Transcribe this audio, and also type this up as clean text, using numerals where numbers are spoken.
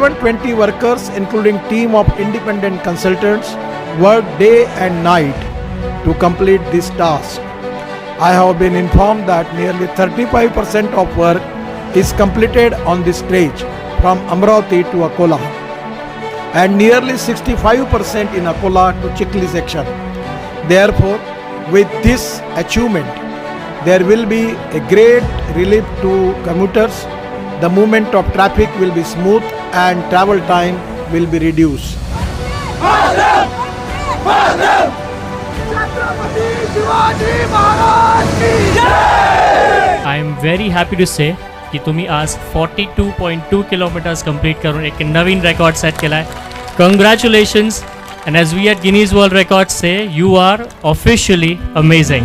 720 workers, including team of independent consultants, worked day and night to complete this task. I have been informed that nearly 35% of work is completed on this stretch from Amravati to Akola, and nearly 65% in Akola to Chikli section. Therefore, with this achievement, there will be a great relief to commuters. The movement of traffic will be smooth and travel time will be reduced. I am very happy to say की तुम्ही आज 42.2 kilometres complete करून एक नवीन record set केला आहे. Congratulations, and as we at Guinness world record say you are officially amazing.